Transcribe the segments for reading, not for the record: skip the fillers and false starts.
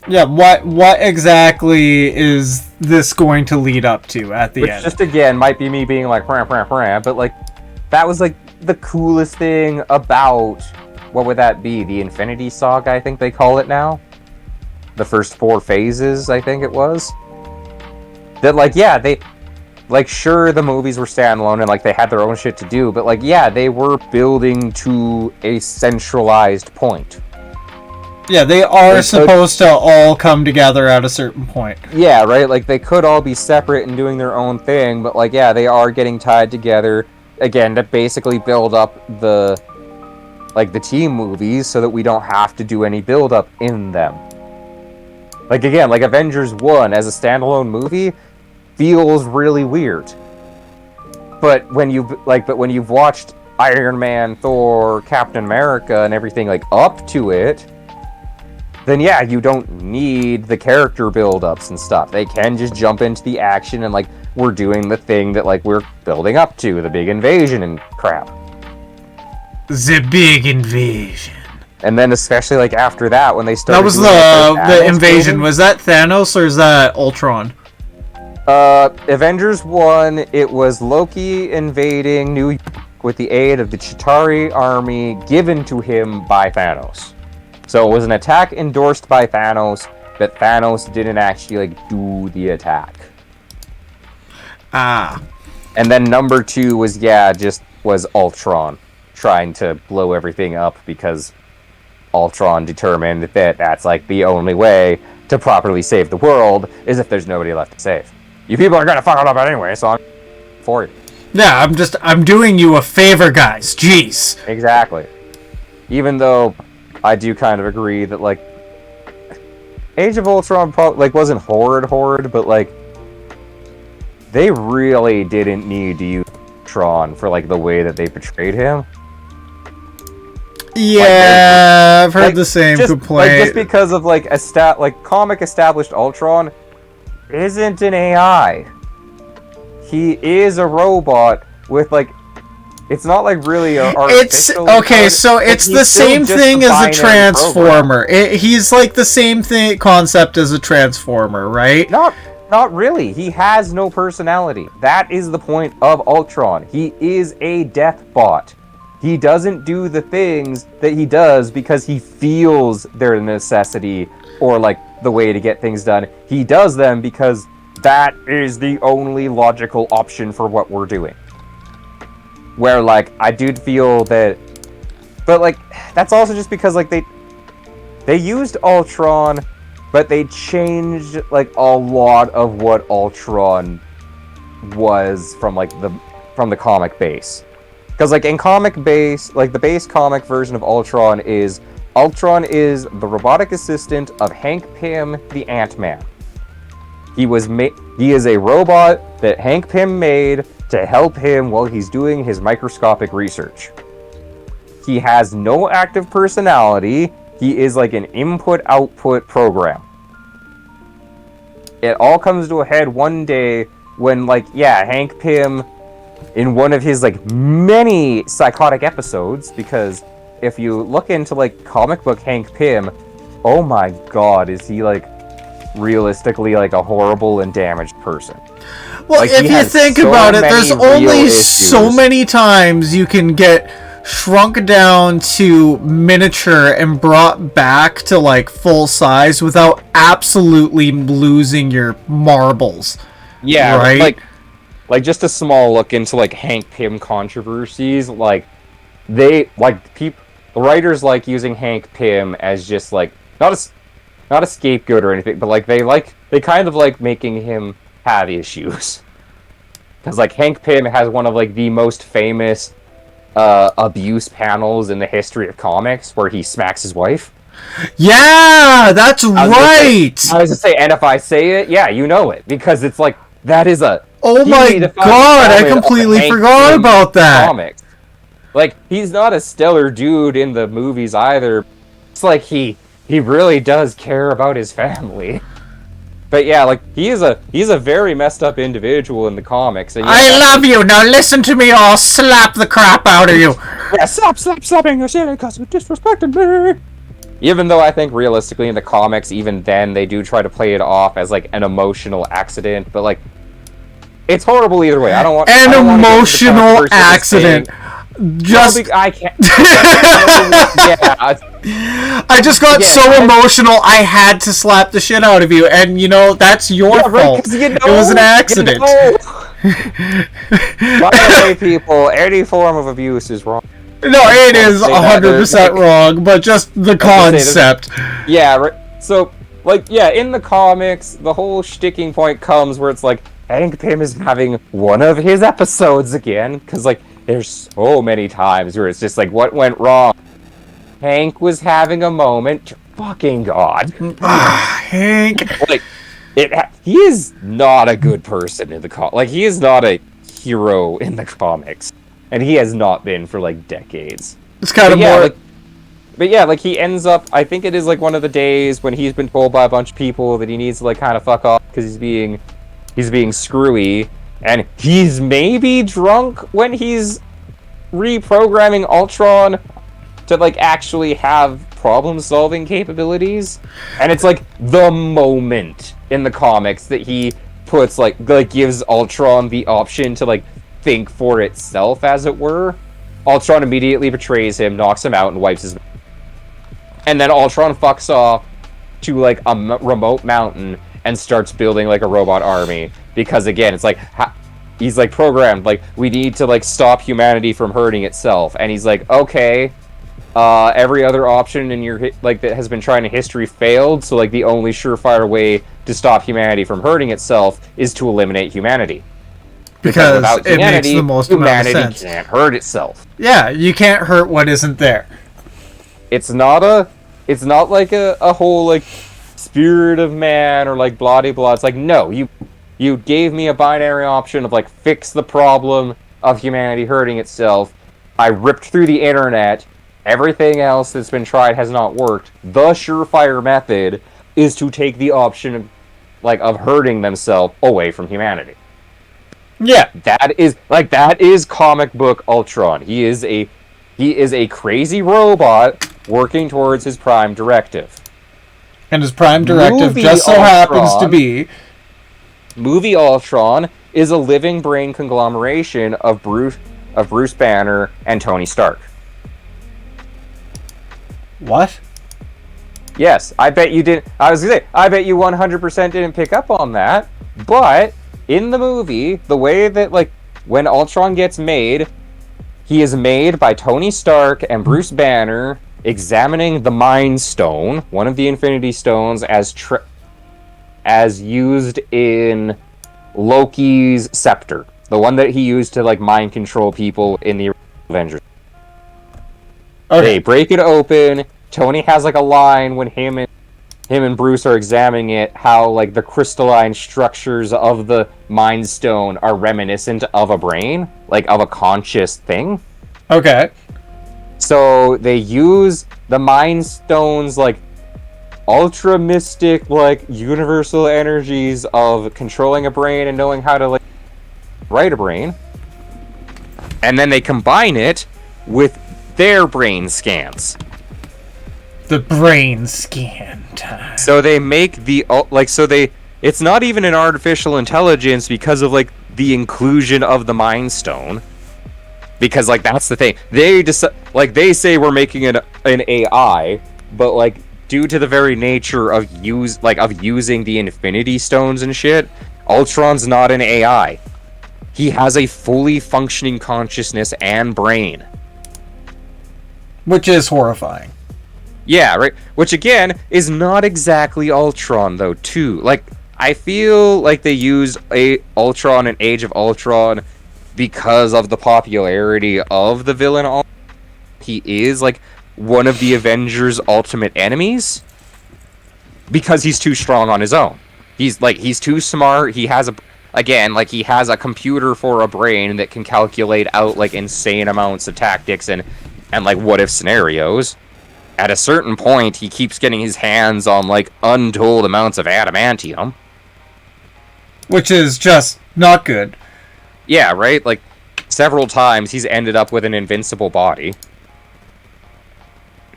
Yeah, what exactly is this going to lead up to at the end? Which just again might be me being like, but like that was like the coolest thing about, what would that be? The Infinity Saga, I think they call it now. The first 4 phases, I think it was. That like, yeah, they like, sure, the movies were standalone and like they had their own shit to do, but like, yeah, they were building to a centralized point. Yeah, they are supposed to all come together at a certain point. Yeah, right? Like, they could all be separate and doing their own thing, but, like, yeah, they are getting tied together, again, to basically build up the team movies so that we don't have to do any build-up in them. Like, again, like, Avengers 1 as a standalone movie feels really weird. But when you've watched Iron Man, Thor, Captain America, and everything, like, up to it, then yeah, you don't need the character build-ups and stuff. They can just jump into the action and, like, we're doing the thing that, like, we're building up to, the big invasion and crap. The big invasion. And then especially, like, after that, when they started... That was the invasion. Movie, was that Thanos or is that Ultron? Avengers 1, it was Loki invading New York with the aid of the Chitauri army given to him by Thanos. So it was an attack endorsed by Thanos, but Thanos didn't actually, like, do the attack. Ah. And then number 2 was, yeah, just was Ultron trying to blow everything up because Ultron determined that that's, like, the only way to properly save the world is if there's nobody left to save. You people are gonna fuck it up anyway, so I'm for you. Yeah, I'm doing you a favor, guys. Jeez. Exactly. Even though I do kind of agree that, like, Age of Ultron like, wasn't horrid, but, like, they really didn't need to use Ultron for, like, the way that they portrayed him. Yeah, I've heard the same complaint. Like, just because of, like, comic established Ultron isn't an AI. He is a robot with, like, it's not like really artificial. It's okay, so it's the same thing as a Transformer. He's like the same concept as a Transformer, right? Not really. He has no personality. That is the point of Ultron. He is a death bot. He doesn't do the things that he does because he feels their necessity or, like, the way to get things done. He does them because that is the only logical option for what we're doing. Where, like, I do feel that... But, like, that's also just because, like, they used Ultron, but they changed, like, a lot of what Ultron was from, like, from the comic base. Because, like, in comic base, like, the base comic version of Ultron is the robotic assistant of Hank Pym, the Ant-Man. He is a robot that Hank Pym made to help him while he's doing his microscopic research. He has no active personality. He is like an input-output program. It all comes to a head one day when, like, yeah, Hank Pym, in one of his, like, many psychotic episodes, because if you look into, like, comic book Hank Pym, oh my god, is he, like, realistically, like, a horrible and damaged person. Well, like, if you think about it, there's only so many times you can get shrunk down to miniature and brought back to, like, full size without absolutely losing your marbles. Yeah, right? Like just a small look into, like, Hank Pym controversies, like, the writers like using Hank Pym as just, like, not a scapegoat or anything, but, like, they kind of like making him have issues. Because, like, Hank Pym has one of, like, the most famous abuse panels in the history of comics where he smacks his wife. Yeah, that's right! I was to say, and if I say it, yeah, you know it. Because it's like, that is a... Oh my god, I completely forgot about that! Comics. Like, he's not a stellar dude in the movies either. It's like he really does care about his family. But yeah, like, he's a very messed up individual in the comics. And yeah, I love you, now listen to me or I'll slap the crap out of you! Yeah, slapping your shit because you disrespected me! Even though I think realistically in the comics, even then, they do try to play it off as, like, an emotional accident, but, like, it's horrible either way. I don't want an emotional accident. Just I can't. I just got so emotional. I had to slap the shit out of you, and you know that's your fault. It was an accident. By the way, people, any form of abuse is wrong. No, it is 100% wrong, but just the concept. Yeah, right. So, like, yeah, in the comics, the whole sticking point comes where it's like, Hank Pym is having one of his episodes again, because, like, there's so many times where it's just like, what went wrong? Hank was having a moment. Fucking God. Hank. Like, he is not a good person in the comics. Like, he is not a hero in the comics. And he has not been for, like, decades. It's kind of more... But yeah, like, he ends up... I think it is, like, one of the days when he's been told by a bunch of people that he needs to, like, kind of fuck off because he's being screwy. And he's maybe drunk when he's reprogramming Ultron to, like, actually have problem-solving capabilities. And it's, like, the moment in the comics that he puts, like gives Ultron the option to, like, think for itself, as it were. Ultron immediately betrays him, knocks him out, and wipes his... And then Ultron fucks off to, like, a remote mountain and starts building, like, a robot army. Because, again, it's like... he's, like, programmed, like, we need to, like, stop humanity from hurting itself. And he's like, okay, every other option in your, like, that has been tried in history failed, so, like, the only surefire way to stop humanity from hurting itself is to eliminate humanity. Because without humanity, it makes the most amount of sense. Humanity can't hurt itself. Yeah, you can't hurt what isn't there. It's not like a whole, like, spirit of man or, like, blah-de-blah. It's like, no, you gave me a binary option of, like, fix the problem of humanity hurting itself. I ripped through the internet. Everything else that's been tried has not worked. The surefire method is to take the option, like, of hurting themselves away from humanity. Yeah. That is comic book Ultron. He is a crazy robot working towards his prime directive. And his prime directive just so happens to be... Movie Ultron is a living brain conglomeration of Bruce Banner and Tony Stark. What? Yes, I bet you didn't... I was gonna say, I bet you 100% didn't pick up on that, but in the movie, the way that, like, when Ultron gets made, he is made by Tony Stark and Bruce Banner examining the Mind Stone, one of the Infinity Stones, as used in Loki's scepter. The one that he used to, like, mind control people in the Avengers. Okay. They break it open. Tony has, like, a line when him and Bruce are examining it, how, like, the crystalline structures of the Mind Stone are reminiscent of a brain, like, of a conscious thing. Okay. So they use the Mind Stone's, like, ultra mystic, like, universal energies of controlling a brain and knowing how to, like, write a brain. And then they combine it with their brain scans. The brain scan time. So they make it's not even an artificial intelligence because of, like, the inclusion of the Mind Stone. Because, like, that's the thing. They say we're making an AI, but, like, due to the very nature of using the Infinity Stones and shit, Ultron's not an AI. He has a fully functioning consciousness and brain. Which is horrifying. Yeah, right. Which, again, is not exactly Ultron, though, too. Like, I feel like they used Ultron and Age of Ultron because of the popularity of the villain. He is, like, one of the Avengers' ultimate enemies because he's too strong on his own. He's too smart. He has a computer for a brain that can calculate out, like, insane amounts of tactics and like, what-if scenarios. At a certain point, he keeps getting his hands on, like, untold amounts of adamantium. Which is just not good. Yeah, right? Like, several times he's ended up with an invincible body.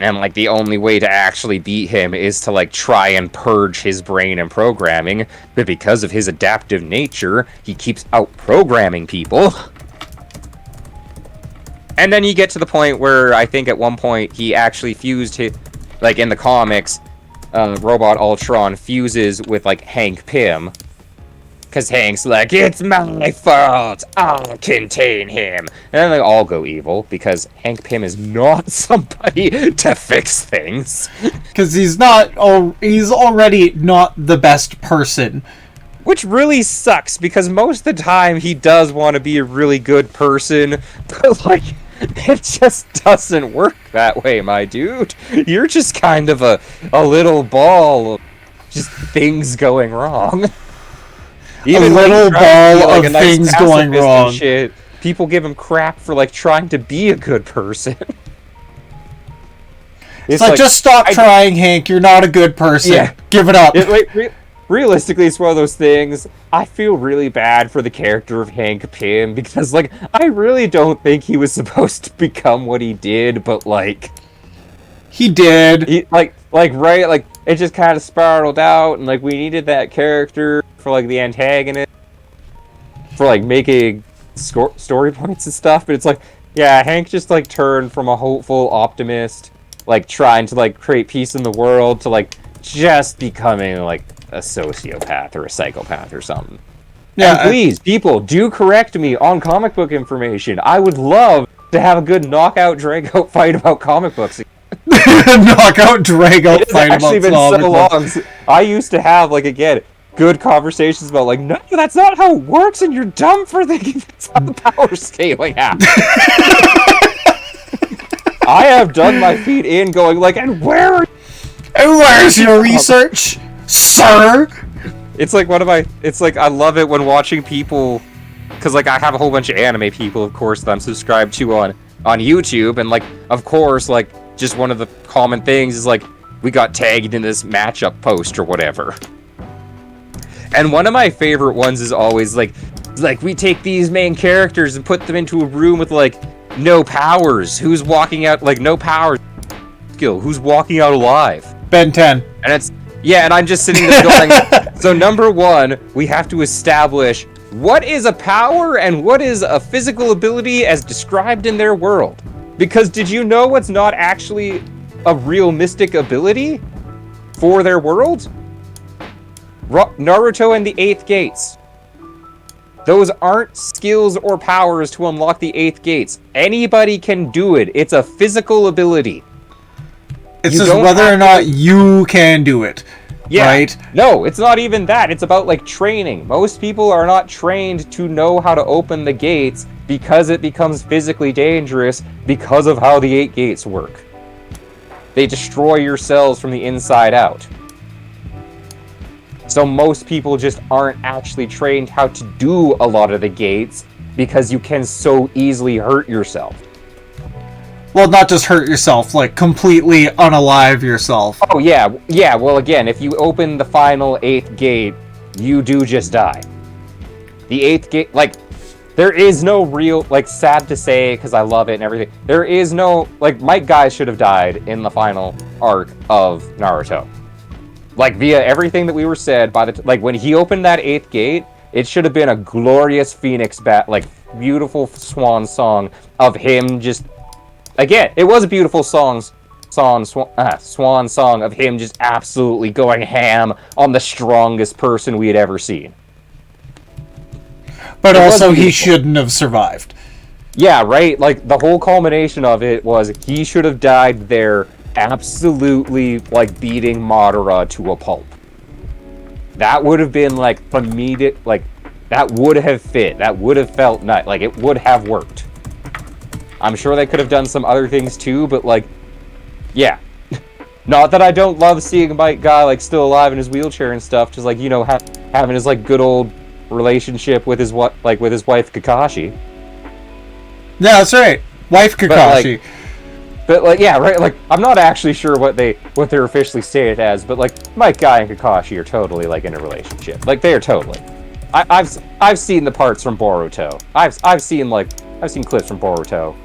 And, like, the only way to actually beat him is to, like, try and purge his brain and programming. But because of his adaptive nature, he keeps out-programming people. And then you get to the point where I think at one point he actually fused his... Like, in the comics, Robot Ultron fuses with, like, Hank Pym. Because Hank's like, it's my fault, I'll contain him. And then they all go evil, because Hank Pym is not somebody to fix things. Because he's already not the best person. Which really sucks, because most of the time he does want to be a really good person, but, like, it just doesn't work that way, my dude. You're just kind of a little ball of just things going wrong. Even a little ball of things going wrong. Shit, people give him crap for, like, trying to be a good person. It's like, just stop trying, Hank. You're not a good person. Yeah. Give it up. Realistically, it's one of those things. I feel really bad for the character of Hank Pym because, like, I really don't think he was supposed to become what he did, but, like... He did. It just kind of spiraled out, and, like, we needed that character for, like, the antagonist, for, like, making story points and stuff, but it's like, yeah, Hank just, like, turned from a hopeful optimist, like, trying to, like, create peace in the world, to, like, just becoming, like, a sociopath or a psychopath or something. Yeah, and please, people, do correct me on comic book information. I would love to have a good knockout, drag-out fight about comic books. Knockout, drag-out fight about comic books. It's actually been so long. I used to have, like, again, good conversations about, like, no, that's not how it works, and you're dumb for thinking that's how the power scaling happens. I have dug my feet in going, like, and where's your research, sir? It's like I love it when watching people, because, like, I have a whole bunch of anime people, of course, that I'm subscribed to on YouTube, and, like, of course, like, just one of the common things is, like, we got tagged in this matchup post or whatever. And one of my favorite ones is always, like, we take these main characters and put them into a room with, like, no powers. Who's walking out, like, no powers skill? Who's walking out alive? Ben 10. And it's, yeah, and I'm just sitting there going, so number one, we have to establish what is a power and what is a physical ability as described in their world. Because did you know what's not actually a real mystic ability for their world? Naruto and the 8th Gates. Those aren't skills or powers to unlock the 8th Gates. Anybody can do it. It's a physical ability. It's just whether or not you can do it. Yeah. Right? No, it's not even that. It's about, like, training. Most people are not trained to know how to open the gates because it becomes physically dangerous because of how the 8 gates work. They destroy your cells from the inside out. So most people just aren't actually trained how to do a lot of the gates because you can so easily hurt yourself. Well, not just hurt yourself, like, completely unalive yourself. Oh, yeah. Yeah, well, again, if you open the final 8th gate, you do just die. The 8th gate, like, there is no real, like, sad to say, because I love it and everything, there is no, like, Mike Guy should have died in the final arc of Naruto. Like, via everything that we were said, like, when he opened that 8th gate, it should have been a glorious phoenix like, beautiful swan song of him just... Again, it was a beautiful swan song of him just absolutely going ham on the strongest person we had ever seen. But also, he shouldn't have survived. Yeah, right? Like, the whole culmination of it was he should have died there absolutely, like, beating Madara to a pulp. That would have been, like, comedic, like, that would have fit. That would have felt nice. Like, it would have worked. I'm sure they could have done some other things too, but, like, yeah. Not that I don't love seeing Mike Guy, like, still alive in his wheelchair and stuff, just, like, you know, having his, like, good old relationship with his wife Kakashi. Yeah, that's right. Wife Kakashi. But like, yeah, right, like, I'm not actually sure what they're officially stated as, but, like, Mike Guy and Kakashi are totally, like, in a relationship. Like, they are totally. I've seen the parts from Boruto. I've seen clips from Boruto.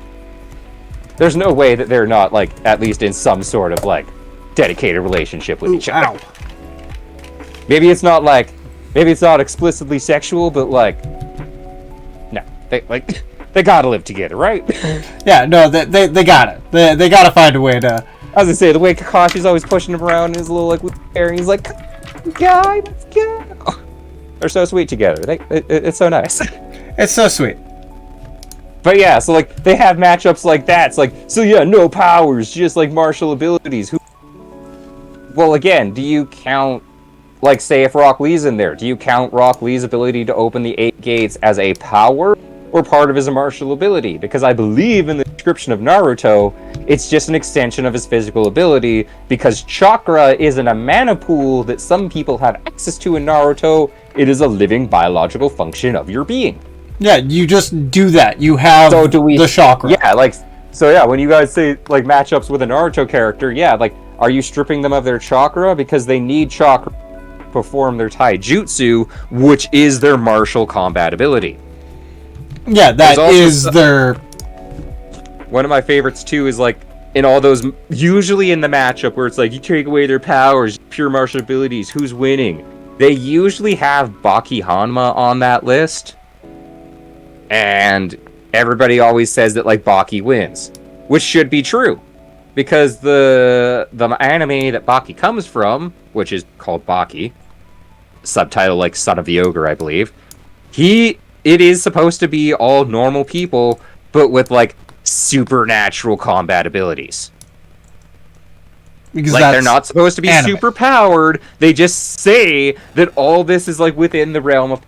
there's no way that they're not, like, at least in some sort of, like, dedicated relationship with each other. Maybe it's not explicitly sexual, but, like, no, they gotta live together, right? Yeah, no, they got it. They gotta find a way to... I was gonna say, the way Kakashi's always pushing him around in his little, like, hair, and he's like, guy, let's go. They're so sweet together. It's so nice. It's so sweet. But yeah, so, like, they have matchups like that. It's like, so yeah, no powers, just, like, martial abilities. Well, again, do you count, like, say if Rock Lee's in there, do you count Rock Lee's ability to open the 8 gates as a power or part of his martial ability? Because I believe in the description of Naruto, it's just an extension of his physical ability, because chakra isn't a mana pool that some people have access to in Naruto. It is a living biological function of your being. Yeah, you just do that. You have the chakra. Yeah, like, so yeah, when you guys say, like, matchups with a Naruto character, yeah, like, are you stripping them of their chakra? Because they need chakra to perform their taijutsu, which is their martial combat ability. Yeah, that is their... One of my favorites, too, is, like, in all those... Usually in the matchup where it's like, you take away their powers, pure martial abilities, who's winning? They usually have Baki Hanma on that list. And everybody always says that, like, Baki wins. Which should be true. Because the anime that Baki comes from, which is called Baki, subtitle, like, Son of the Ogre, I believe, it is supposed to be all normal people, but with, like, supernatural combat abilities. Because like, they're not supposed to be super powered. They just say that all this is, like, within the realm of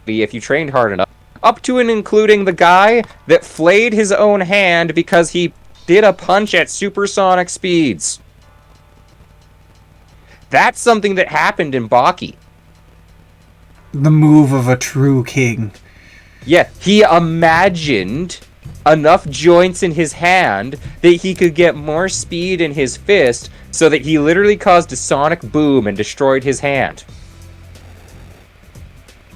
if you trained hard enough. Up to and including the guy that flayed his own hand because he did a punch at supersonic speeds. That's something that happened in Baki. The move of a true king. Yeah, he imagined enough joints in his hand that he could get more speed in his fist, so that he literally caused a sonic boom and destroyed his hand.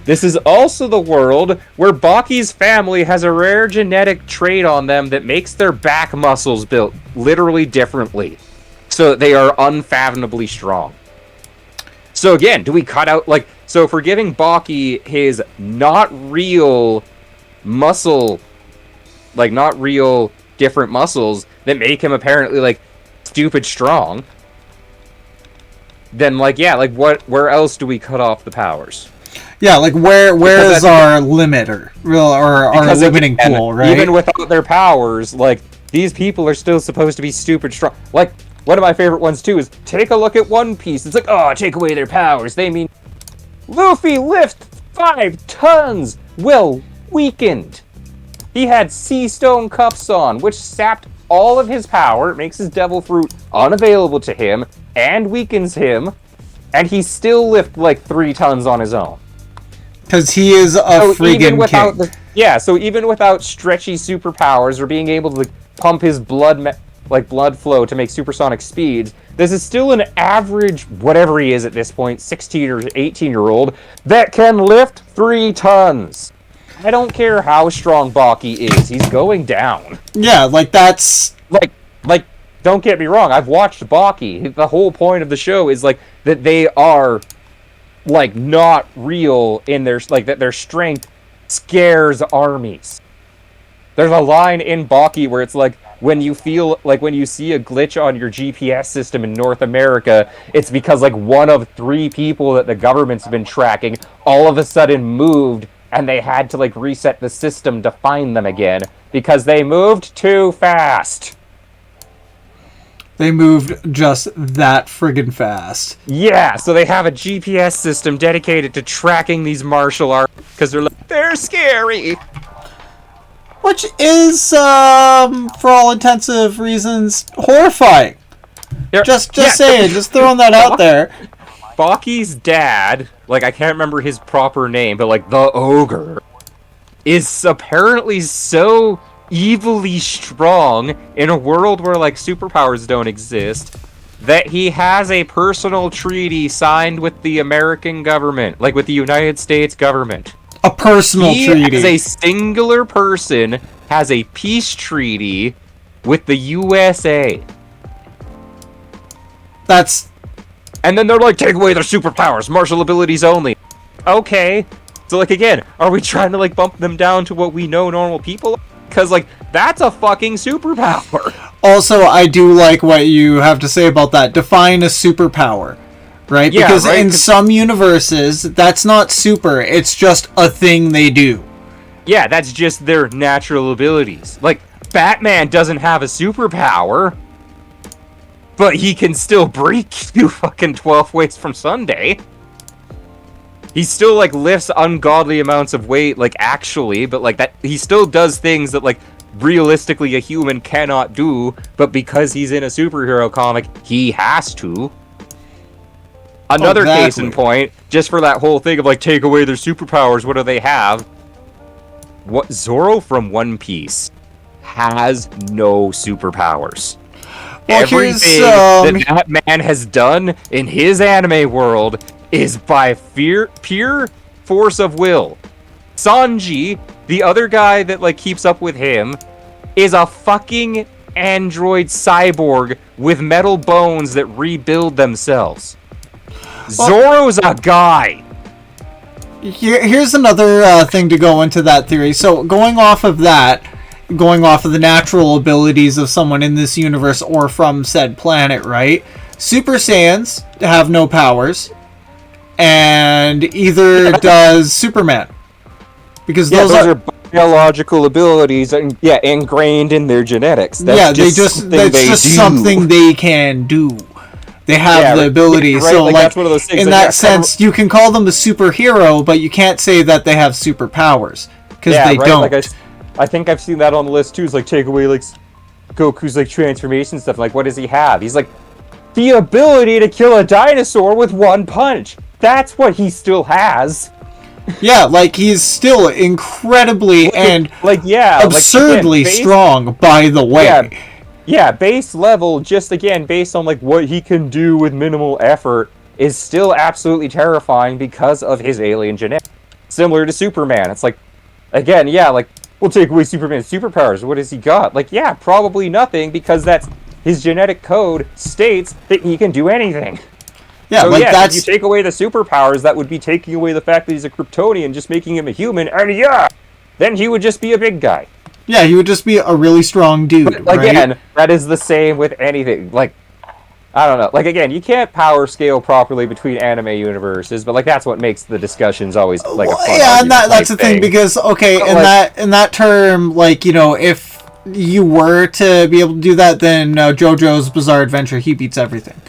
This is also the world where Baki's family has a rare genetic trait on them that makes their back muscles built literally differently, so that they are unfathomably strong. So again, do we cut out, like, so for giving Baki his not real muscle, like, not real different muscles that make him apparently, like, stupid strong, then, like, yeah, like, where else do we cut off the powers? Yeah, like, where is our limiter? Or our limiting pool, right? Even without their powers, like, these people are still supposed to be stupid strong. Like, one of my favorite ones, too, is take a look at One Piece. It's like, oh, take away their powers. They mean Luffy lift 5 tons. Well, weakened. He had sea stone cuffs on, which sapped all of his power. It makes his devil fruit unavailable to him and weakens him. And he still lift, like, 3 tons on his own. Because he is a friggin' king. So even without stretchy superpowers or being able to, like, pump his blood flow to make supersonic speeds, this is still an average, whatever he is at this point, 16 or 18-year-old, that can lift 3 tons. I don't care how strong Baki is, he's going down. Yeah, like, that's... Like, don't get me wrong, I've watched Baki. The whole point of the show is, like, that they are, like, not real in their, like, that their strength scares armies. There's a line in Baki where it's like, when you see a glitch on your GPS system in North America, it's because, like, one of 3 people that the government's been tracking all of a sudden moved, and they had to, like, reset the system to find them again because they moved too fast. They moved just that friggin' fast. Yeah, so they have a GPS system dedicated to tracking these martial arts because they're scary. Which is, for all intensive reasons, horrifying. Just saying, just throwing that out there. Baki's dad, like, I can't remember his proper name, but, like, the ogre, is apparently so evilly strong in a world where, like, superpowers don't exist, that he has a personal treaty signed with the American government, like, with the United States government. A personal treaty. He, as a singular person, has a peace treaty with the USA. And then they're like, take away their superpowers, martial abilities only. Okay. So, like, again, are we trying to, like, bump them down to what we know normal people? Because, like, that's a fucking superpower. Also, I do like what you have to say about that. Define a superpower, right? Yeah, because right? in some universes, that's not super. It's just a thing they do. Yeah, that's just their natural abilities. Like, Batman doesn't have a superpower, but he can still break you fucking 12 ways from Sunday. He still, like, lifts ungodly amounts of weight, like, actually, but, like, that he still does things that, like, realistically a human cannot do, but because he's in a superhero comic, he has to. Another case in point, just for that whole thing of, like, take away their superpowers, what do they have? What Zoro from One Piece has no superpowers. Well, everything that man has done in his anime world is by pure force of will. Sanji, the other guy that, like, keeps up with him, is a fucking android cyborg with metal bones that rebuild themselves. Zoro's a guy. Here's another thing to go into that theory. So, going off of the natural abilities of someone in this universe or from said planet, right? Super Saiyans have no powers, and either does Superman. Because those are biological abilities and ingrained in their genetics. That's just something they can do. They have the ability. Right? So, like, that's one of those things. In that sense, you can call them a superhero, but you can't say that they have superpowers because they don't. Like I think I've seen that on the list too. It's like take away like Goku's like transformation stuff. Like, what does he have? He's like the ability to kill a dinosaur with one punch. That's what he still has. Yeah, like he's still incredibly absurdly strong. By the way. Yeah, base level, just again, based on like what he can do with minimal effort, is still absolutely terrifying because of his alien genetics. Similar to Superman. It's like, again, like, we'll take away Superman's superpowers. What has he got? Like, probably nothing, because that's his genetic code states that he can do anything. Yeah, so, if you take away the superpowers, that would be taking away the fact that he's a Kryptonian, just making him a human, and then he would just be a big guy. Yeah, he would just be a really strong dude, but, again, that is the same with anything. Like, I don't know. Like, again, you can't power scale properly between anime universes, but, like, that's what makes the discussions always, like, a fun and that's the thing, because, okay, in that term, like, you know, if you were to be able to do that, then JoJo's Bizarre Adventure, he beats everything.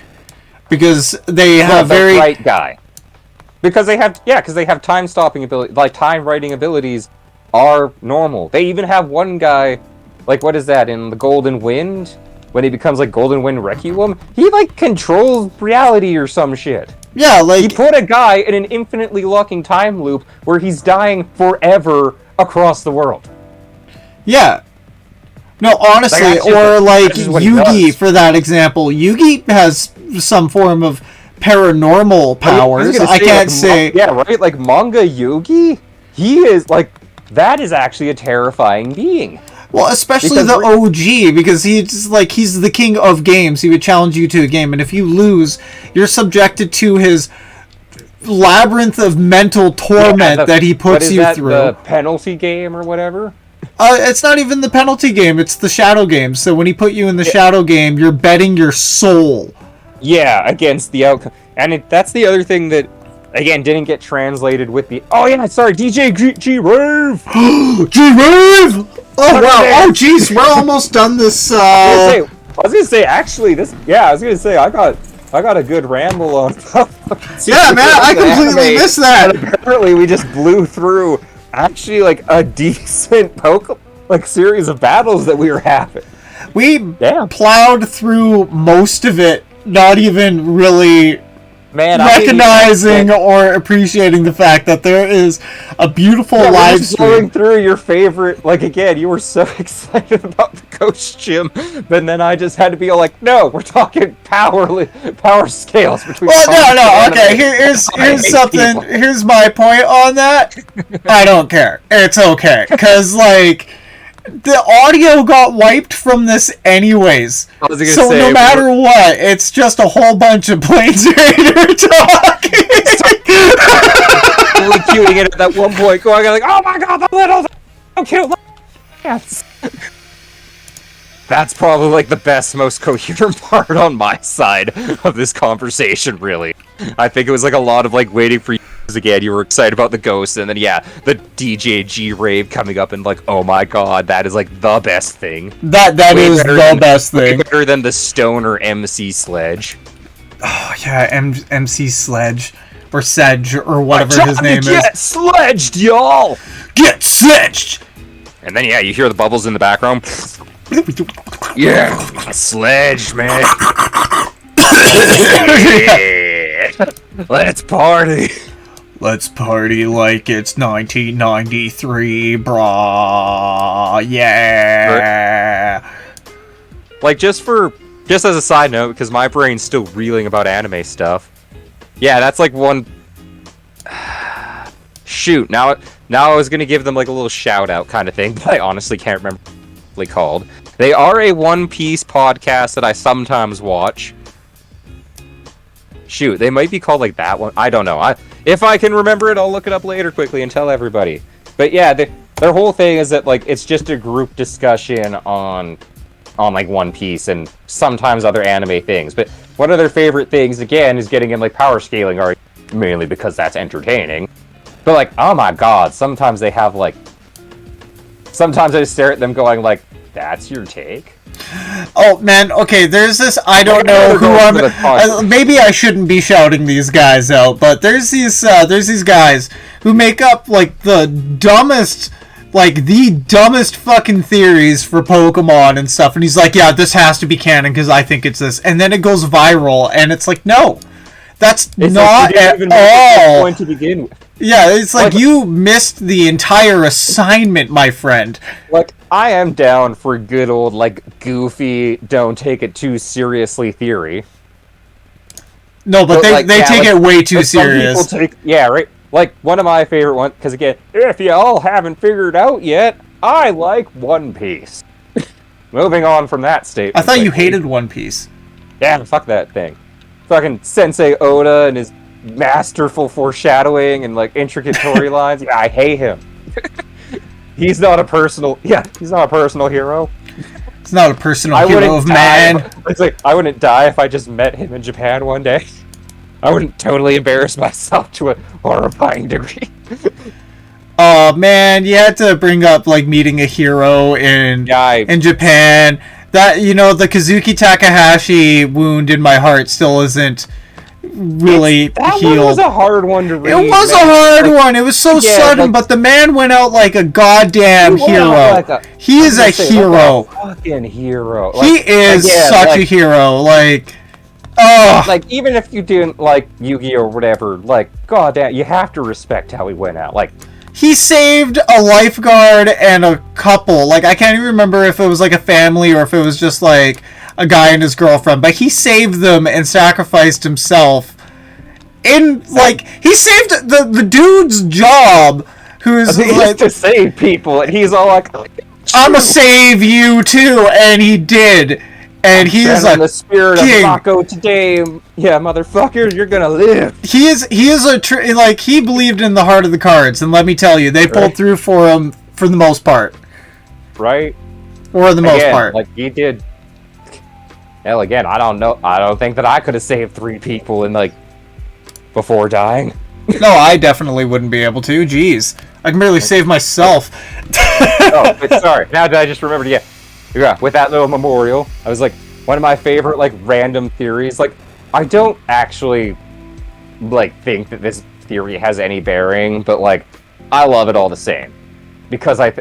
Because they have the right guy. Because they have time-stopping ability, like, time-writing abilities are normal. They even have one guy, like, what is that, in the Golden Wind? When he becomes, like, Golden Wind Requiem? He, like, controls reality or some shit. Yeah, like... He put a guy in an infinitely locking time loop where he's dying forever across the world. Yeah. No, honestly, or, like, Yugi, for that example. Yugi has some form of paranormal powers. I can't say... Yeah, right? Like, manga Yugi? He is, like... That is actually a terrifying being. Well, especially the OG, because he's the king of games. He would challenge you to a game, and if you lose, you're subjected to his labyrinth of mental torment that he puts you through. The penalty game or whatever? It's not even the penalty game, it's the shadow game. So when he put you in the shadow game, you're betting your soul. Yeah, against the outcome. And that's the other thing that, again, didn't get translated with the... Oh, yeah, sorry, DJ G-RAVE! G-RAVE! Oh, wow. Oh, jeez, we're almost done this, I was gonna say, actually, I got a good ramble on... Yeah, man, I completely missed that! And apparently, we just blew through, actually, like, a decent series of battles that we were having. We plowed through most of it, not even really... recognizing or appreciating the fact that there is a beautiful live stream. Going through your favorite, like, again, you were so excited about the Ghost Gym, but then I just had to be like, no, we're talking power scales between. Well, no, okay. Here's something. Here's my point on that. I don't care. It's okay, because like, the audio got wiped from this anyways. So no matter what, it's just a whole bunch of Plains Raider talking. Really cueing it at that one point, going like, "Oh my god, the little so cute cats." That's probably like the best, most coherent part on my side of this conversation, really. I think it was like a lot of like waiting for you again. You were excited about the ghost, and then the DJ G-RAVE coming up and like, oh my god, that is like the best thing. That is the best thing. Better than the stoner MC Sledge. Oh yeah, MC Sledge. Or Sedge, or whatever his name is. Get sledged, y'all! Get sledged! And then yeah, you hear the bubbles in the background. Yeah, sledge, man. Yeah. Let's party. Let's party like it's 1993, brah. Yeah. Like just as a side note, because my brain's still reeling about anime stuff. Yeah, that's like one. Shoot, now I was gonna give them like a little shout out kind of thing, but I honestly can't remember what they're called. They are a One Piece podcast that I sometimes watch. Shoot, they might be called like that one. I don't know. If I can remember it, I'll look it up later quickly and tell everybody. But yeah, their whole thing is that like it's just a group discussion on like One Piece and sometimes other anime things. But one of their favorite things again is getting in like power scaling, or mainly because that's entertaining. But like, oh my god, sometimes they have like. Sometimes I just stare at them going like, that's your take? Oh man, okay, there's this, I don't know who maybe I shouldn't be shouting these guys out, but there's these guys who make up like the dumbest fucking theories for Pokemon and stuff, and he's like, yeah, this has to be canon because I think it's this, and then it goes viral, and it's like, no, that's not at all. Point to begin with. Yeah, it's like you missed the entire assignment, my friend. Like, I am down for good old, like, goofy, don't take it too seriously theory. No, but they take it way too serious. Yeah, right? Like, one of my favorite ones, because again, if you all haven't figured out yet, I like One Piece. Moving on from that statement. I thought you hated One Piece. Yeah, fuck that thing. Fucking Sensei Oda and his masterful foreshadowing and like intricate storylines. Yeah, I hate him. He's not a personal hero. He's not a personal hero of man. It's like I wouldn't die if I just met him in Japan one day. I wouldn't totally embarrass myself to a horrifying degree. Oh man, you had to bring up like meeting a hero in Japan. That, you know, the Kazuki Takahashi wound in my heart still isn't really healed. That one was a hard one to read. It was a hard one. It was so sudden, but the man went out like a goddamn hero. He is a hero. Fucking hero. He is such a hero. Like, like, even if you didn't like Yu-Gi-Oh! Or whatever, like, goddamn, you have to respect how he went out. Like, he saved a lifeguard and a couple. Like, I can't even remember if it was like a family or if it was just like a guy and his girlfriend, but he saved them and sacrificed himself. He saved the dude's job, who's like to save people, and he's all like, "I'ma save you too," and he did. And he is the spirit king. Of Mako today, yeah, motherfucker, you're gonna live. He is he believed in the heart of the cards, and let me tell you, they pulled through for him for the most part. Right? For the most part. Like, he did. Hell, again, I don't know. I don't think that I could have saved 3 people in, like, before dying. No, I definitely wouldn't be able to. Jeez. I can barely save myself. Oh, but sorry. Now that I just remembered, yeah, with that little memorial, I was like, one of my favorite, like, random theories. Like, I don't actually, like, think that this theory has any bearing, but, like, I love it all the same. Because I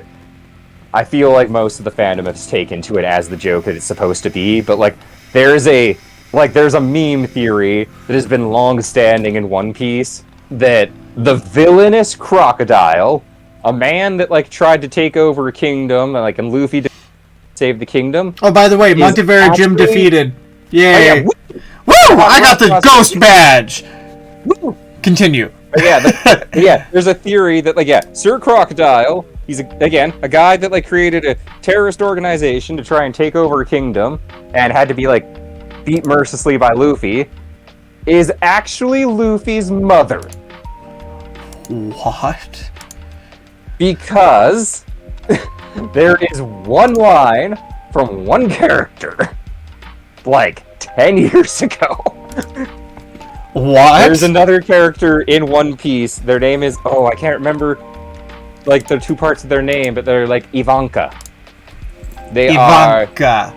feel like most of the fandom has taken to it as the joke that it's supposed to be, but, like, there's a meme theory that has been long-standing in One Piece that the villainous crocodile, a man that, like, tried to take over a kingdom, and Luffy did save the kingdom. Oh, by the way, Montevero Jim defeated. Yay. Woo! I got the ghost badge! Woo! Continue. Yeah, there's a theory that, like, Sir Crocodile He's again a guy that like created a terrorist organization to try and take over a kingdom, and had to be like beat mercilessly by Luffy. Is actually Luffy's mother. What? Because there is one line from one character, like 10 years ago. What? There's another character in One Piece. Their name is I can't remember. Like the two parts of their name, but they're like Ivanka. Ivanka.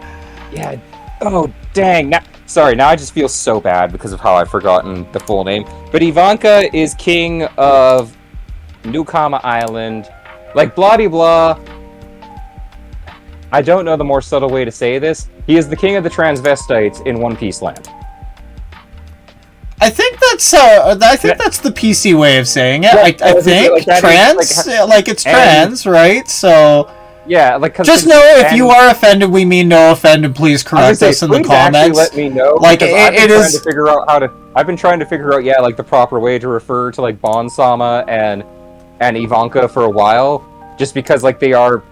Yeah. Oh dang. Now I just feel so bad because of how I've forgotten the full name. But Ivanka is king of Newkama Island. Like blah de blah. I don't know the more subtle way to say this. He is the king of the transvestites in One Piece land. I think that's the PC way of saying it. I think trans, it's trans, right? So yeah, like just know if you are offended, we mean no offended. Please correct us in the comments. Let me know. Like I've been trying to figure out like the proper way to refer to like Bonsama and Ivanka for a while, just because like they are.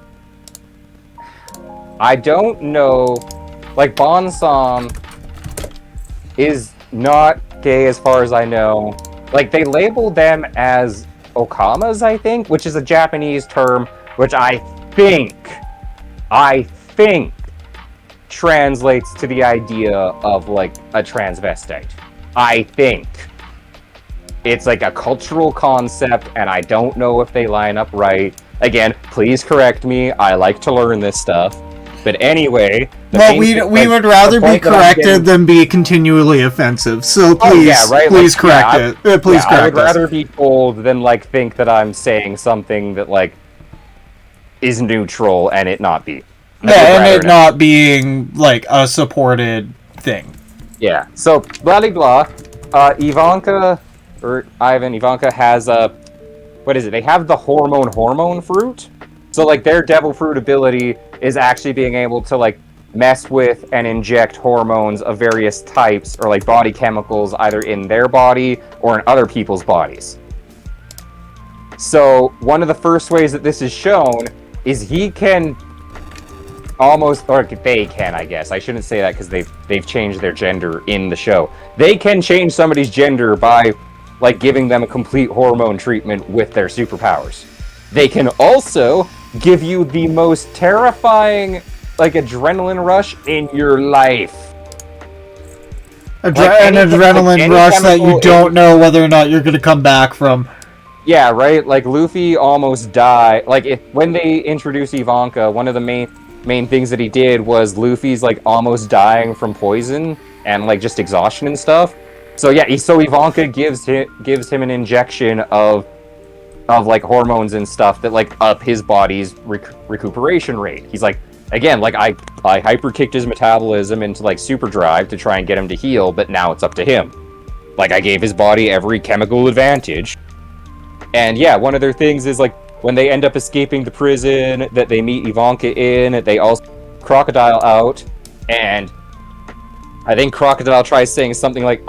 I don't know, like Bonsam is not gay as far as I know. Like they label them as Okamas, I think, which is a Japanese term, which I think translates to the idea of like a transvestite. I think it's like a cultural concept, and I don't know if they line up right. Again, please correct me. I like to learn this stuff. But anyway, we would rather be corrected than be continually offensive. So please, please correct it. Please correct us. I would rather be told than like think that I'm saying something that like is neutral and it not be. Yeah, and it not being like a supported thing. Yeah. So blah blah blah. Ivanka has a what is it? They have the hormone fruit. So like their devil fruit ability is actually being able to like mess with and inject hormones of various types or like body chemicals either in their body or in other people's bodies. So one of the first ways that this is shown is he can almost, or they can, I guess. I shouldn't say that because they've changed their gender in the show. They can change somebody's gender by like giving them a complete hormone treatment with their superpowers. They can also give you the most terrifying like adrenaline rush in your life. An adrenaline rush that you don't know whether or not you're going to come back from. Yeah, right? Like Luffy almost died. Like when they introduced Ivanka, one of the main things that he did was Luffy's like almost dying from poison and like just exhaustion and stuff. So yeah, so Ivanka gives him an injection of like hormones and stuff that like up his body's recuperation rate. He's like, again, like I hyper kicked his metabolism into like super drive to try and get him to heal, but now it's up to him. Like I gave his body every chemical advantage. And yeah, one of their things is like when they end up escaping the prison that they meet Ivanka in, they also Crocodile out, and I think Crocodile tries saying something like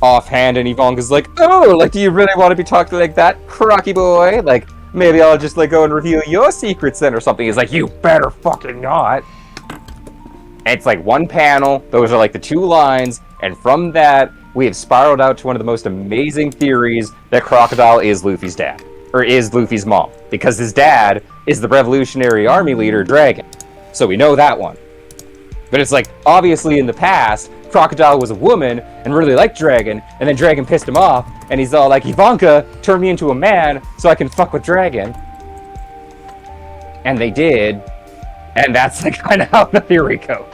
offhand, and Ivanka's like, oh, like, do you really want to be talking like that, Crocky boy? Like, maybe I'll just, like, go and reveal your secrets then or something. He's like, you better fucking not. And it's, like, one panel. Those are, like, the two lines. And from that, we have spiraled out to one of the most amazing theories that Crocodile is Luffy's dad. Or is Luffy's mom. Because his dad is the Revolutionary Army leader, Dragon. So we know that one. But it's, like, obviously in the past, Crocodile was a woman and really liked Dragon, and then Dragon pissed him off, and he's all like, Ivanka, turn me into a man so I can fuck with Dragon. And they did, and that's like kind of how the theory goes.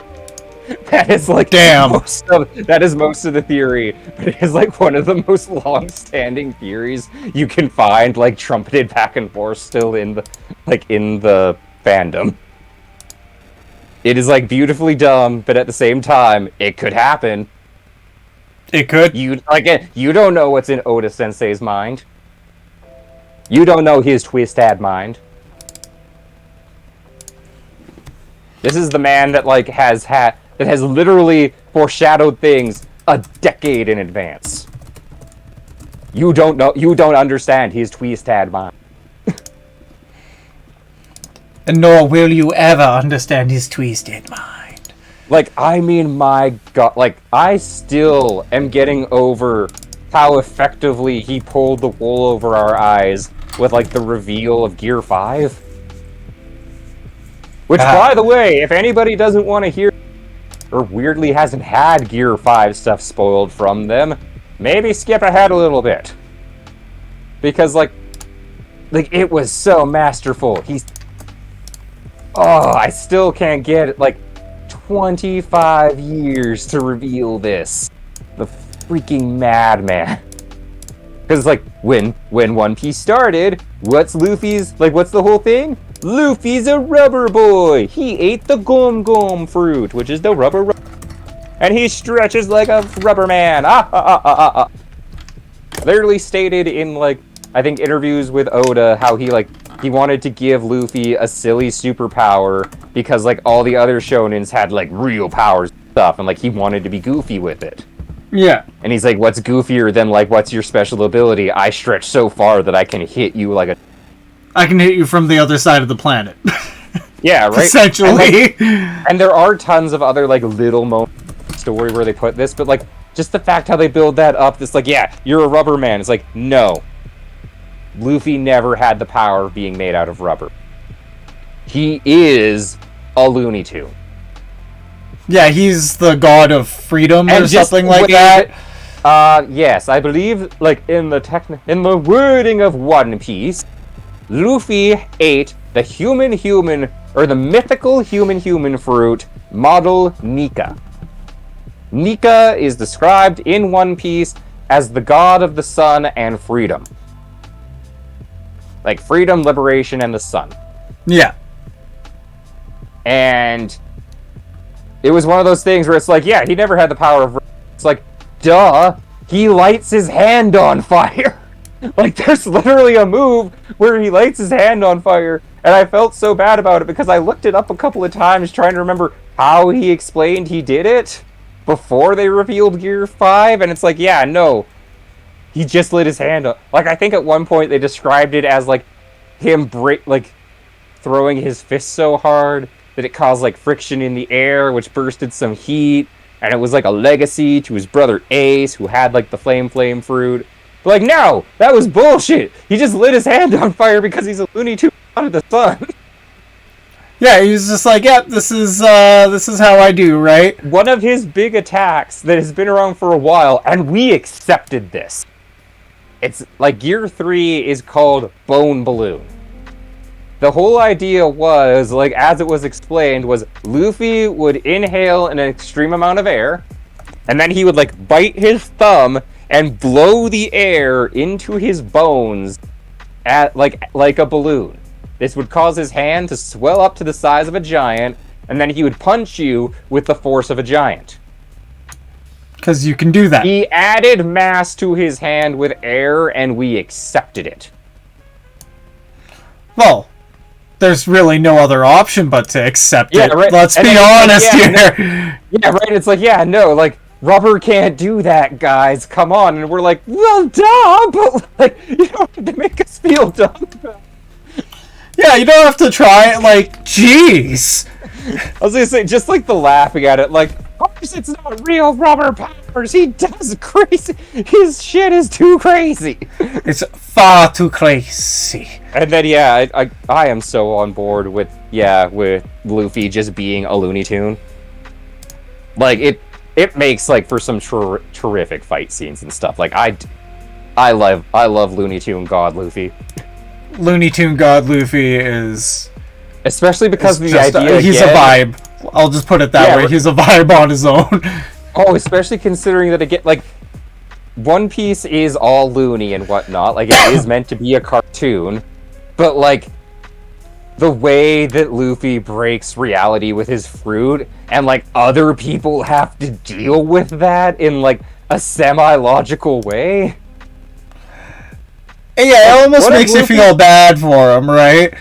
That is like that is most of the theory, but it is like one of the most long-standing theories you can find, like trumpeted back and forth still in the fandom. It is like beautifully dumb, but at the same time, it could happen. It could. You don't know what's in Oda Sensei's mind. You don't know his twist-ad mind. This is the man that like has literally foreshadowed things a decade in advance. You don't understand his twist-ad mind. And nor will you ever understand his twisted mind. Like, I mean, my God, like, I still am getting over how effectively he pulled the wool over our eyes with, like, the reveal of Gear 5. Which, by the way, if anybody doesn't want to hear, or weirdly hasn't had Gear 5 stuff spoiled from them, maybe skip ahead a little bit. Because, like, it was so masterful. I still can't get it. Like, 25 years to reveal this. The freaking madman. Because, like, when One Piece started, what's the whole thing? Luffy's a rubber boy. He ate the gum gum fruit, which is the rubber. And he stretches like a rubber man. Literally stated in, like, I think interviews with Oda, how he wanted to give Luffy a silly superpower because, like, all the other shonens had, like, real powers and stuff, and, like, he wanted to be goofy with it. Yeah. And he's like, what's goofier than, like, what's your special ability? I stretch so far that I can hit you like a... I can hit you from the other side of the planet. Yeah, right? Essentially. And there are tons of other, like, little moments in the story where they put this, but, like, just the fact how they build that up, it's like, yeah, you're a rubber man. It's like, no. Luffy never had the power of being made out of rubber. He is a Looney Tune. Yeah, he's the god of freedom or something like that. Yes, I believe, like, in the wording of One Piece, Luffy ate the the mythical human fruit, model Nika. Nika is described in One Piece as the god of the sun and freedom. Like, freedom, liberation, and the sun. Yeah. And it was one of those things where it's like, yeah, he never had the power of... It's like, duh, he lights his hand on fire. Like, there's literally a move where he lights his hand on fire, and I felt so bad about it because I looked it up a couple of times trying to remember how he explained he did it before they revealed Gear 5, and it's like, yeah, no. He just lit his hand up. Like, I think at one point they described it as, like, him throwing his fist so hard that it caused, like, friction in the air, which bursted some heat, and it was, like, a legacy to his brother Ace, who had, like, the flame fruit. But, like, no! That was bullshit! He just lit his hand on fire because he's a Looney Tune out of the sun. Yeah, he was just like, yep, this is how I do, right? One of his big attacks that has been around for a while, and we accepted this. It's, like, Gear 3 is called Bone Balloon. The whole idea was, like, as it was explained, was Luffy would inhale an extreme amount of air, and then he would, like, bite his thumb and blow the air into his bones at, like a balloon. This would cause his hand to swell up to the size of a giant, and then he would punch you with the force of a giant. Because you can do that. He added mass to his hand with air, and we accepted it. Well, there's really no other option but to accept it. Right. Let's be honest here. Yeah, right. It's like, yeah, no, like, rubber can't do that, guys. Come on. And we're like, well, duh, but, like, you don't have to make us feel dumb. Yeah, you don't have to try it, like, jeez. I was gonna say, just like the laughing at it, like, of course it's not real rubber powers. He does crazy. His shit is too crazy. It's far too crazy. And then, yeah, I am so on board with Luffy just being a Looney Tune. Like, it makes, like, for some terrific fight scenes and stuff. Like, I love Looney Tune God Luffy. Looney Tune God Luffy is... Especially because of the idea he's a vibe. I'll just put it that way. He's a vibe on his own. Oh, especially considering that, again, like, One Piece is all loony and whatnot. Like, it is meant to be a cartoon. But, like, the way that Luffy breaks reality with his fruit, and, like, other people have to deal with that in, like, a semi-logical way. Yeah, it almost makes you feel bad for him, right?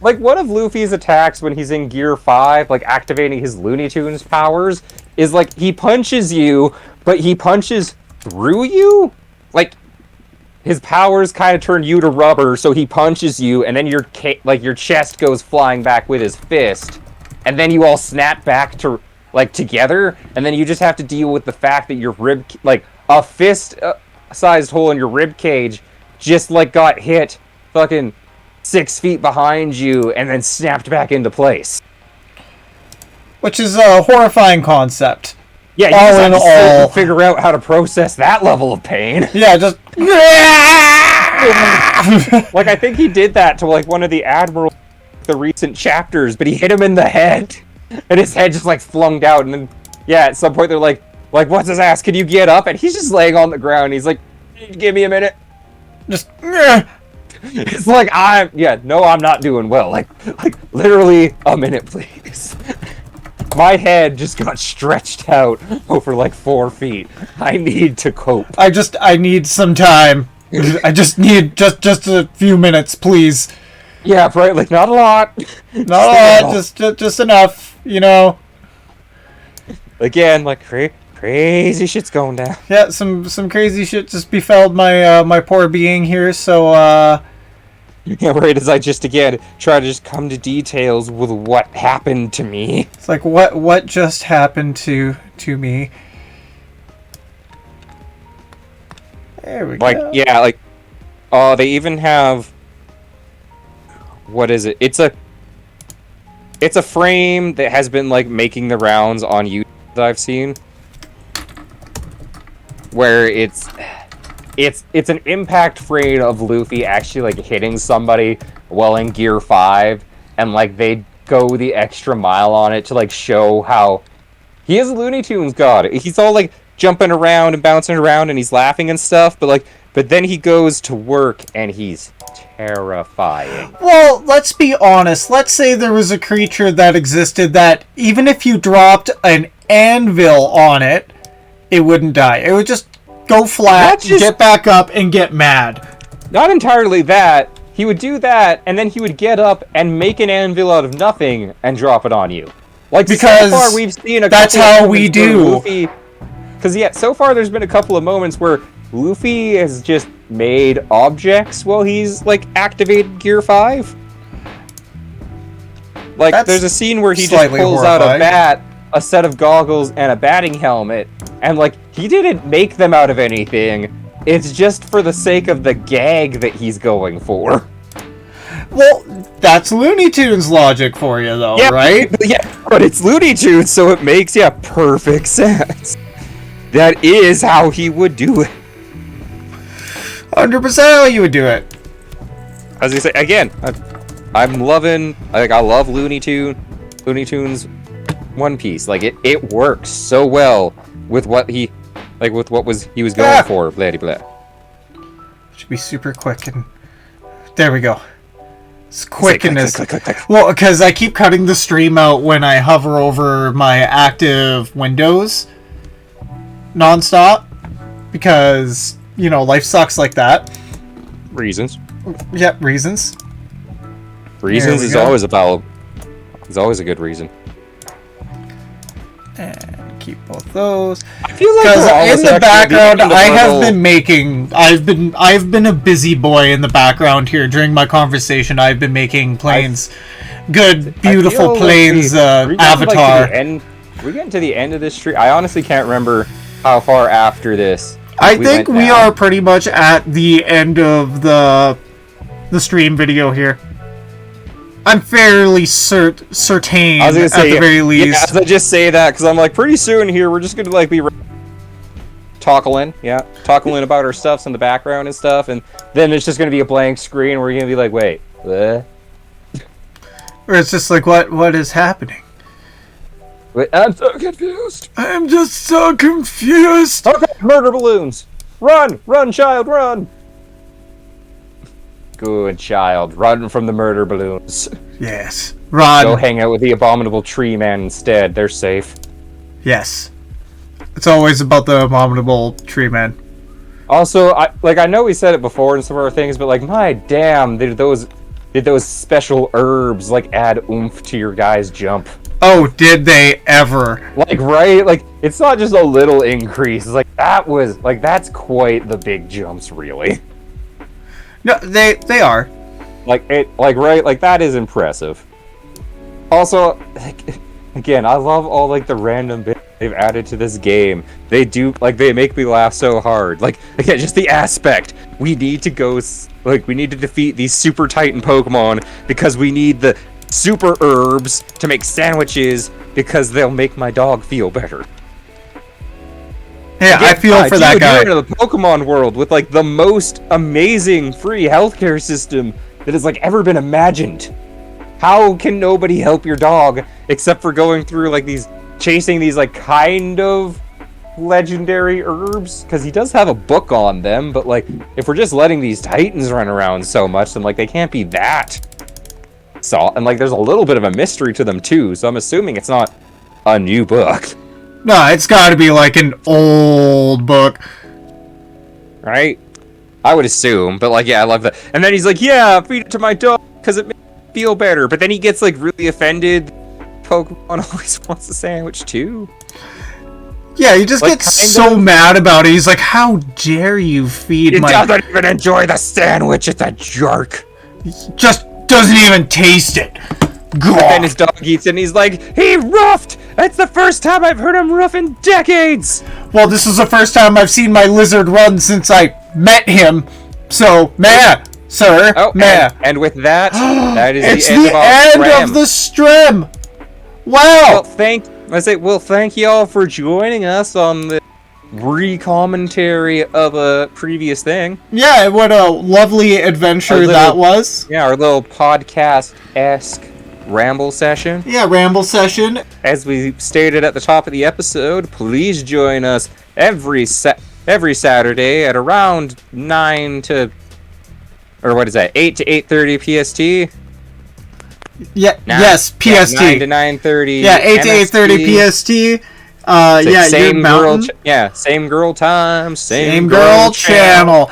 Like, one of Luffy's attacks when he's in Gear 5, like, activating his Looney Tunes powers, is, like, he punches you, but he punches through you? Like, his powers kind of turn you to rubber, so he punches you, and then your chest goes flying back with his fist, and then you all snap back to together, and then you just have to deal with the fact that your a fist-sized hole in your rib cage just got hit fucking 6 feet behind you, and then snapped back into place. Which is a horrifying concept. Yeah, you just have to figure out how to process that level of pain. Yeah, just... I think he did that to, one of the Admiral... the recent chapters, but he hit him in the head. And his head just, flung out, and then... Yeah, at some point they're like, what's his ass? Can you get up? And he's just laying on the ground. He's like, give me a minute. Just... It's I'm not doing well. Literally a minute, please. My head just got stretched out over 4 feet. I need to cope. I need some time. I just need just a few minutes, please. Yeah, right. Not a lot. Not a lot. Just enough. Again, crazy shit's going down. Yeah, some crazy shit just befell my poor being here. So Yeah, right, as I just, again, try to just come to details with what happened to me. It's what just happened to me? There we go. Yeah, they even have... What is it? It's a frame that has been, making the rounds on YouTube that I've seen. Where it's an impact frame of Luffy actually hitting somebody while in Gear 5, and they go the extra mile on it to show how he is a Looney Tunes god. He's all jumping around and bouncing around and he's laughing and stuff, but then he goes to work and he's terrifying. Well, let's be honest. Let's say there was a creature that existed that even if you dropped an anvil on it, it wouldn't die. It would just go flat, get back up, and get mad. Not entirely that. He would do that, and then he would get up and make an anvil out of nothing and drop it on you. Because so far we've seen that's how we do. Because so far there's been a couple of moments where Luffy has just made objects while he's activated Gear 5. There's a scene where he just pulls out a bat, a set of goggles, and a batting helmet, and he didn't make them out of anything. It's just for the sake of the gag that he's going for. Well, that's Looney Tunes logic for you, though, right? Yeah, but it's Looney Tunes, so it makes perfect sense. That is how he would do it. 100% how you would do it. As I say, again, I'm loving, I love Looney Tunes One Piece. It works so well with what he was going for. Blah blah. Should be super quick and there we go. It's quickness. Click. Well, because I keep cutting the stream out when I hover over my active windows nonstop because life sucks like that. Reasons. Yep, reasons. Reasons is always always a good reason. And keep both those. I feel because in the background I've been a busy boy in the background here during my conversation. I've been making planes, beautiful planes avatar. We're getting to the end of this stream. I honestly can't remember how far after this. I think we are pretty much at the end of the stream video here. I'm fairly certain at the very least. Yeah, I just say that because I'm pretty soon here we're just gonna be talking about our stuffs in the background and stuff, and then it's just gonna be a blank screen. We're gonna be wait, what? Or it's just what is happening? Wait, I'm so confused. I'm just so confused. Okay, murder balloons. Run, child, run. Good child, run from the murder balloons. Yes, run. Go hang out with the abominable tree man instead. They're safe. Yes, it's always about the abominable tree man. Also, I know we said it before in some of our things, but my damn, did those special herbs add oomph to your guy's jump? Oh, did they ever? Right? It's not just a little increase. That's quite the big jumps, really. No, they are. Like right, like that is impressive. Also, like, again, I love all like the random bits they've added to this game. They they make me laugh so hard. Like, again, just the aspect. We need to defeat these super titan Pokemon because we need the super herbs to make sandwiches because they'll make my dog feel better. Yeah, I feel for that guy. You're in the Pokemon world with like the most amazing free healthcare system that has like ever been imagined. How can nobody help your dog except for going through like chasing these like kind of legendary herbs? Because he does have a book on them, but like if we're just letting these Titans run around so much, then like they can't be that. So, and like there's a little bit of a mystery to them too, so I'm assuming it's not a new book. No, it's got to be like an old book, right? I would assume, but like, yeah, I love that. And then he's like, "Yeah, feed it to my dog because it makes me feel better." But then he gets like really offended. Pokemon always wants a sandwich too. Yeah, he just gets so mad about it. He's like, "How dare you feed my?" He doesn't even enjoy the sandwich. It's a jerk. He just doesn't even taste it. And then his dog eats it and he's like, "He roughed! It's the first time I've heard him rough in decades!" Well, this is the first time I've seen my lizard run since I met him. So, meh, sir, meh. And with that, that is it's the end of the stream! Wow! Well, thank y'all for joining us on the re-commentary of a previous thing. Yeah, what a lovely adventure that was. Yeah, our little podcast-esque ramble session. Yeah, ramble session. As we stated at the top of the episode, please join us every Saturday at around 8 to 8:30 PST. Yeah, yes, PST. 9 to 9:30. Yeah, 8 to 8:30 PST. Yeah, same girl. Same girl time. Same girl channel.